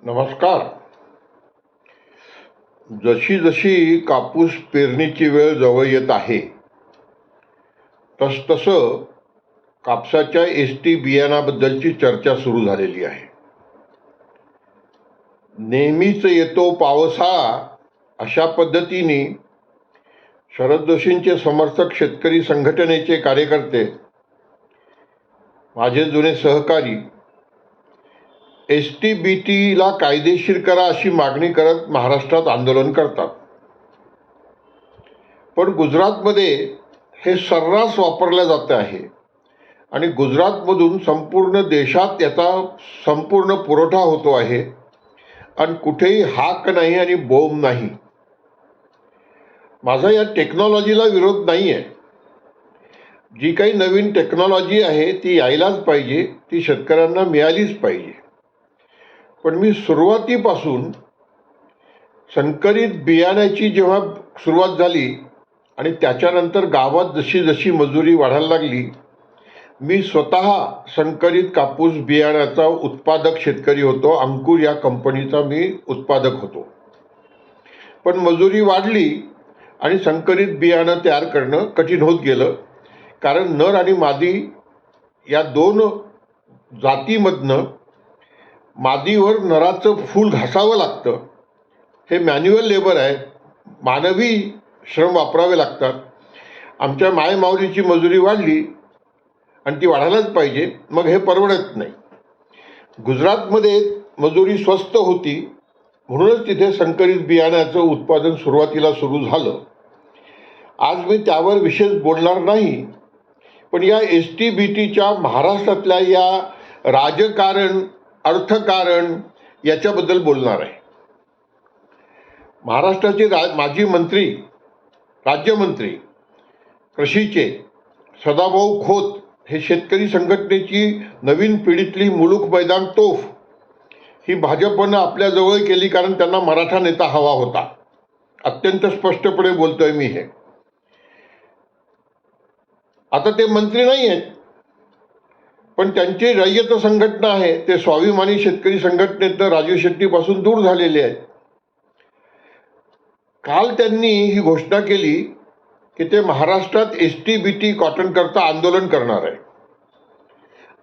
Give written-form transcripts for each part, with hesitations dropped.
नमस्कार. जशी जशी कापूस पेरणीची वेळ जवळ येत आहे तसतसं कापसाच्या एसटी बियाणाबद्दलची चर्चा सुरू झालेली आहे. नेहमीच येतो पावसाळा अशा पद्धतीने शरद जोशींचे समर्थक शेतकरी संघटनेचे कार्यकर्ते, माझे जुने सहकारी, STBTला कायदेशीर करा अशी मागणी करत महाराष्ट्रात आंदोलन करतात. पण गुजरातमध्ये हे सर्रास वापरलं जात आहे आणि गुजरातमधून संपूर्ण देशात याचा संपूर्ण पुरवठा होतो आहे आणि कुठेही हाक नाही आणि बोंब नाही. माझा या टेक्नॉलॉजीला विरोध नाही आहे. जी काही नवीन टेक्नॉलॉजी आहे ती यायलाच पाहिजे, ती शेतकऱ्यांना मिळालीच पाहिजे. पण मी सुरुवातीपासून संकरित बियाण्याची जेव्हा सुरुवात झाली आणि त्याच्यानंतर गावात जशी जशी मजुरी वाढायला लागली, मी स्वतः संकरित कापूस बियाण्याचा उत्पादक शेतकरी होतो. अंकुर या कंपनीचा मी उत्पादक होतो. पण मजुरी वाढली आणि संकरित बियाणं तयार करणं कठीण होत गेलं, कारण नर आणि मादी या दोन जातीमधनं मादीवर नराचं फूल घासावं लागतं. हे मॅन्युअल लेबर आहे, मानवी श्रम वापरावे लागतात. आमच्या मायमाऊलीची मजुरी वाढली आणि ती वाढायलाच पाहिजे, मग हे परवडत नाही. गुजरातमध्ये मजुरी स्वस्त होती म्हणूनच तिथे संकरित बियाण्याचं उत्पादन सुरुवातीला सुरू झालं. आज मी त्यावर विशेष बोलणार नाही, पण या STBTच्या महाराष्ट्रातल्या या राजकारण, अर्थकारण याच्याबद्दल बोलणार आहे. महाराष्ट्राचे माजी मंत्री, राज्यमंत्री कृषीचे सदाभाऊ खोत हे शेतकरी संघटनेची नवीन पिढीतली मुलूक मैदान तोफ ही भाजपनं आपल्याजवळ केली, कारण त्यांना मराठा नेता हवा होता. अत्यंत स्पष्टपणे बोलतोय मी हे. आता ते मंत्री नाही आहेत, पण त्यांची रय्यत संघटना आहे, ते स्वाभिमानी शेतकरी संघटनेतनं राजू शेट्टीपासून दूर झालेले आहेत. काल त्यांनी ही घोषणा केली की ते महाराष्ट्रात STBT कॉटन करता आंदोलन करणार आहे.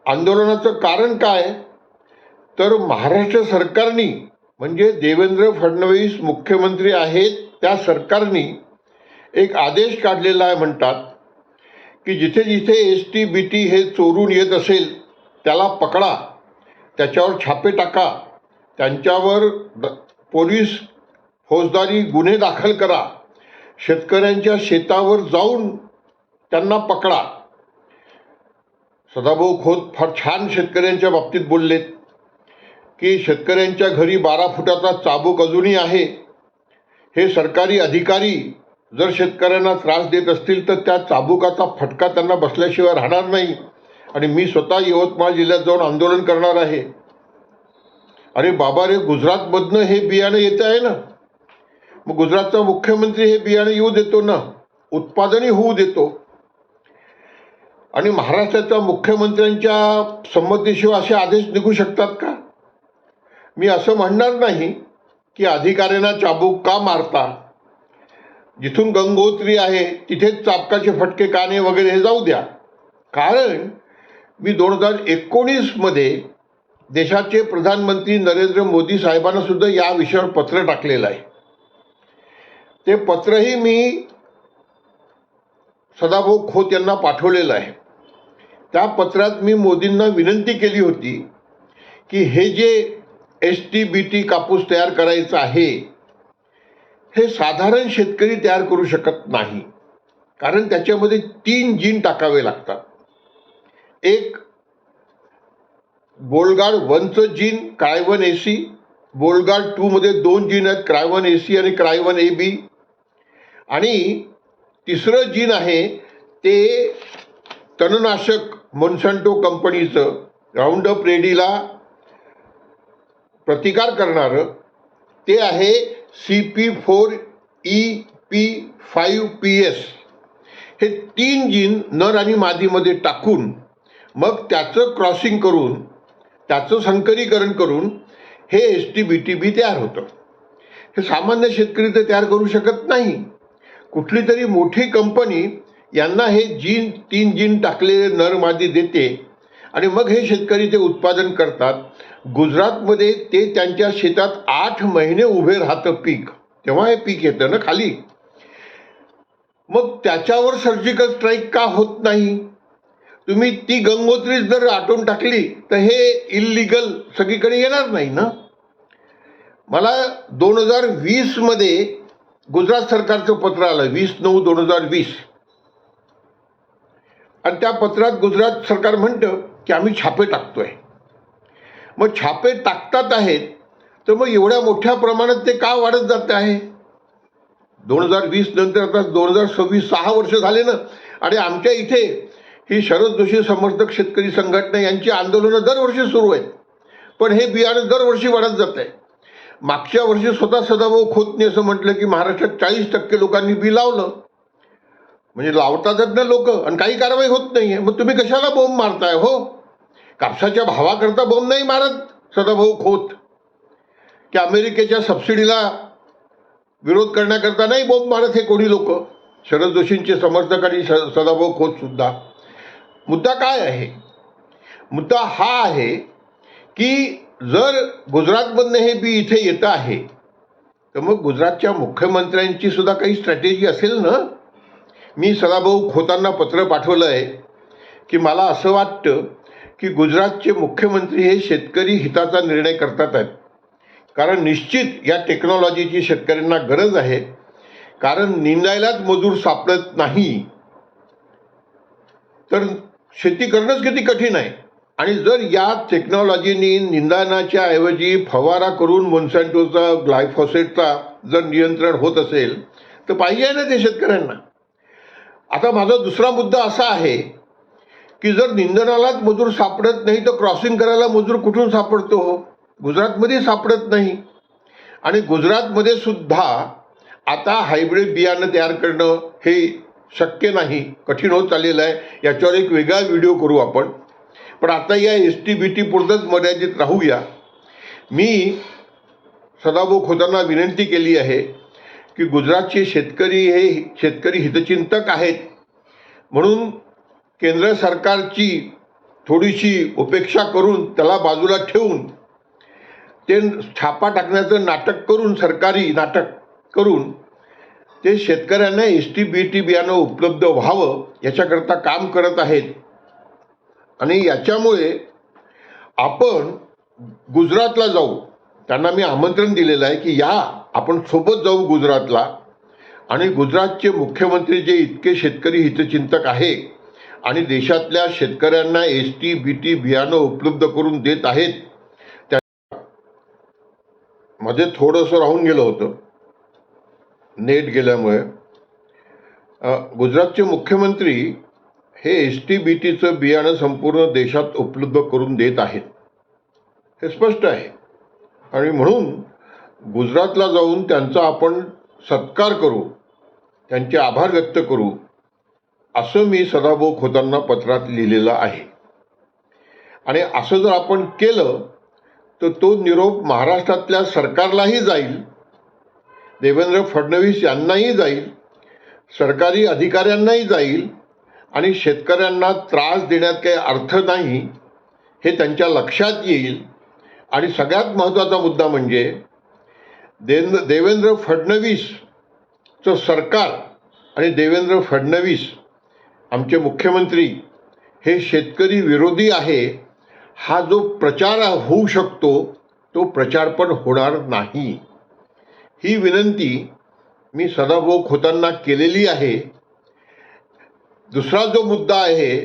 आंदोलनाचं कारण काय, तर महाराष्ट्र सरकारने, म्हणजे देवेंद्र फडणवीस मुख्यमंत्री आहेत त्या सरकारने एक आदेश काढलेला आहे. म्हणतात की जिथे जिथे STBT हे चोरून येत असेल त्याला पकडा, त्याच्यावर छापे टाका, त्यांच्यावर पोलीस फौजदारी गुन्हे दाखल करा, शेतकऱ्यांच्या शेतावर जाऊन त्यांना पकडा. सदाभाऊ खोत फार छान शेतकऱ्यांच्या बाबतीत बोललेत की शेतकऱ्यांच्या घरी 12 फुटाचा चाबूक अजूनही आहे. हे सरकारी अधिकारी जर शेतकऱ्यांना त्रास देत असतील तर त्या चाबुकाचा फटका त्यांना बसल्याशिवाय राहणार नाही आणि मी स्वतः यवतमाळ जिल्ह्यात जाऊन आंदोलन करणार आहे. अरे बाबा रे, गुजरातमधनं हे बियाणं येतं आहे ना, मग गुजरातचा मुख्यमंत्री हे बियाणं येऊ देतो ना, उत्पादनही होऊ देतो. आणि महाराष्ट्राच्या मुख्यमंत्र्यांच्या संमतीशिवाय असे आदेश निघू शकतात का? मी असं म्हणणार नाही की अधिकाऱ्यांना चाबूक का मारता, जिथून गंगोत्री आहे तिथेच चाबकाचे फटके काने वगैरे हे जाऊ द्या. कारण मी 2019 देशाचे प्रधानमंत्री नरेंद्र मोदी साहेबांना सुद्धा या विषयावर पत्र टाकलेलं आहे. ते पत्रही मी सदाभाऊ खोत यांना पाठवलेलं आहे. त्या पत्रात मी मोदींना विनंती केली होती की हे जे STBT कापूस तयार करायचं आहे हे साधारण शेतकरी तयार करू शकत नाही, कारण त्याच्यामध्ये 3 जीन टाकावे लागतात. एक बोलगाड 1चं जीन क्राय1 AC, बोलगाड 2 मध्ये 2 जीन आहेत, क्राय1 AC आणि क्राय1 AB, आणि तिसरं जीन आहे ते तणनाशक मोन्सॅन्टो कंपनीचं राऊंडअप रेडीला प्रतिकार करणारं, ते आहे CP4EP5PS. हे 3 जीन नर आणि मादीमध्ये टाकून मग त्याचं क्रॉसिंग करून त्याचं संकरीकरण करून हे STBTB तयार होतं. हे सामान्य शेतकरी तर तयार करू शकत नाही. कुठली तरी मोठी कंपनी यांना हे 3 जीन टाकलेले नर मादी देते आणि मग हे शेतकरी ते उत्पादन करतात. गुजरातमध्ये ते त्यांच्या शेतात 8 महिने उभे राहतं पीक, तेव्हा हे पीक येतं ना खाली. मग त्याच्यावर सर्जिकल स्ट्राईक का होत नाही? तुम्ही ती गंगोत्रीच जर आटून टाकली तर हे इल्लीगल सगळीकडे येणार नाही ना. मला 2020 मध्ये गुजरात सरकारचं पत्र आलं, 20/9/2020, आणि त्या पत्रात गुजरात सरकार म्हणतं की आम्ही छापे टाकतोय. मग छापे टाकतात आहेत तर मग एवढ्या मोठ्या प्रमाणात ते का वाढत जात आहे? 2020 नंतर आता 2026 6 वर्ष झाले ना. आणि आमच्या इथे ही शरद जोशी समर्थक शेतकरी संघटना यांची आंदोलनं दरवर्षी सुरू आहेत, पण हे बियाणं दरवर्षी वाढत जात आहे. मागच्या वर्षी स्वतः सदाभाऊ खोतने असं म्हटलं की महाराष्ट्रात 40% लोकांनी बी लावलं. म्हणजे लावतातच ना लोक आणि काही कारवाई होत नाहीये. मग तुम्ही कशाला बोंब मारताय हो? कापसाच्या भावाकरता बोंब नाही मारत सदाभाऊ खोत, की अमेरिकेच्या सबसिडीला विरोध करण्याकरता नाही बोंब मारत हे कोणी लोक, शरद जोशींचे समर्थक आणि सदाभाऊ खोत सुद्धा. मुद्दा काय आहे? मुद्दा हा आहे की जर गुजरातमधनं हे बी इथे येतं आहे तर मग गुजरातच्या मुख्यमंत्र्यांची सुद्धा काही स्ट्रॅटेजी असेल ना. मी सदाभाऊ खोतांना पत्र पाठवलं आहे की मला असं वाटतं की गुजरातचे मुख्यमंत्री हे शेतकरी हिताचा निर्णय करतात आहेत, कारण निश्चित या टेक्नॉलॉजीची शेतकऱ्यांना गरज आहे. कारण निंदायलाच मजूर सापडत नाही तर शेती करणंच किती कठीण आहे. आणि जर या टेक्नॉलॉजीनी निंदनाच्या ऐवजी फवारा करून मोन्सॅन्टोचा, ग्लायफॉसेटचा जर नियंत्रण होत असेल तर पाहिजे ना ते शेतकऱ्यांना. आता माझा दुसरा मुद्दा असा आहे की जर निंदनालाच मजूर सापडत नाही तर क्रॉसिंग करायला मजूर कुठून सापडतो हो? गुजरातमध्ये सापडत नाही. आणि गुजरातमध्ये सुद्धा आता हायब्रिड बियाणं तयार करणं हे शक्य नाही, कठीण होत चाललेलं आहे. याच्यावर एक वेगळा व्हिडिओ करू आपण, पण आता या STBT पुरतंच मर्यादित राहूया. मी सदाभाऊ खोतांना विनंती केली आहे की गुजरातचे शेतकरी हे शेतकरी हितचिंतक आहेत म्हणून केंद्र सरकारची थोडीशी उपेक्षा करून त्याला बाजूला ठेवून ते छापा टाकण्याचं नाटक करून, सरकारी नाटक करून ते शेतकऱ्यांना STBT बियाणं उपलब्ध व्हावं याच्याकरता काम करत आहेत. आणि याच्यामुळे आपण गुजरातला जाऊ, त्यांना मी आमंत्रण दिलेलं आहे की या आपण सोबत जाऊ गुजरातला. आणि गुजरातचे मुख्यमंत्री जे इतके शेतकरी हितचिंतक आहे आणि देशातल्या शेतकऱ्यांना STBT बियाणं उपलब्ध करून देत आहेत, त्या मध्ये थोडंसं राहून गेलं होतं नेट गेल्यामुळे. गुजरातचे मुख्यमंत्री हे STBTचं बियाणं संपूर्ण देशात उपलब्ध करून देत आहेत, हे स्पष्ट आहे. आणि म्हणून गुजरातला जाऊन त्यांचा आपण सत्कार करू, त्यांचे आभार व्यक्त करू, असं मी सदाभाऊ खोतांना पत्रात लिहिलेलं आहे. आणि असं जर आपण केलं तर तो निरोप महाराष्ट्रातल्या सरकारलाही जाईल, देवेंद्र फडणवीस यांनाही जाईल, सरकारी अधिकाऱ्यांनाही जाईल आणि शेतकऱ्यांना त्रास देण्यात काही अर्थ नाही हे त्यांच्या लक्षात येईल. आणि सगळ्यात महत्त्वाचा मुद्दा म्हणजे देवेंद्र फडणवीसचं सरकार आणि देवेंद्र फडणवीस आमचे मुख्यमंत्री हे शेतकरी विरोधी आहे, हा जो प्रचार होऊ शकतो तो प्रचार पण होणार नाही. ही विनंती मी सदाभाऊ खोतांना केलेली आहे. दुसरा जो मुद्दा आहे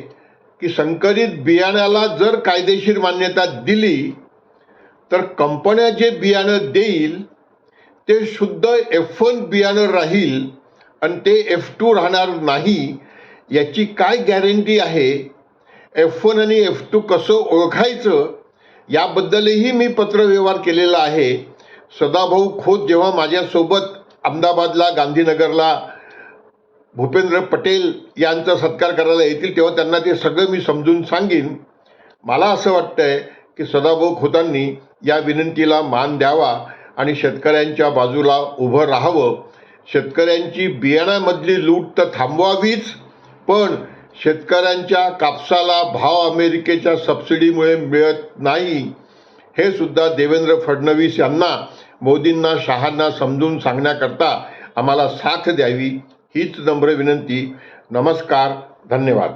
की संकरित बियाण्याला जर कायदेशीर मान्यता दिली तर कंपन्या जे बियाणं देईल ते शुद्ध F1 बियाणं राहील आणि ते F2 राहणार नाही. याची काय गॅरंटी आहे? F1 आणि F2 कसं ओळखायचं याबद्दलही मी पत्रव्यवहार केलेला आहे. सदाभाऊ खोत जेव्हा माझ्यासोबत अहमदाबादला, गांधीनगरला भूपेंद्र पटेल यांचा सत्कार करायला येतील तेव्हा त्यांना ते सगळं मी समजून सांगेन. मला असं वाटतंय की सदाभाऊ खोतांनी या विनंतीला मान द्यावा आणि शेतकऱ्यांच्या बाजूला उभं राहावं. शेतकऱ्यांची बियाण्यामधली लूट तर थांबवावीच, पण शेतकऱ्यांच्या कापसाला भाव अमेरिकेच्या सबसिडीमुळे मिळत नाही हे सुद्धा देवेंद्र फडणवीस यांना, मोदींना, शहांना समजून सांगण्याकरता आम्हाला साथ द्यावी हीच नम्र विनंती. नमस्कार. धन्यवाद.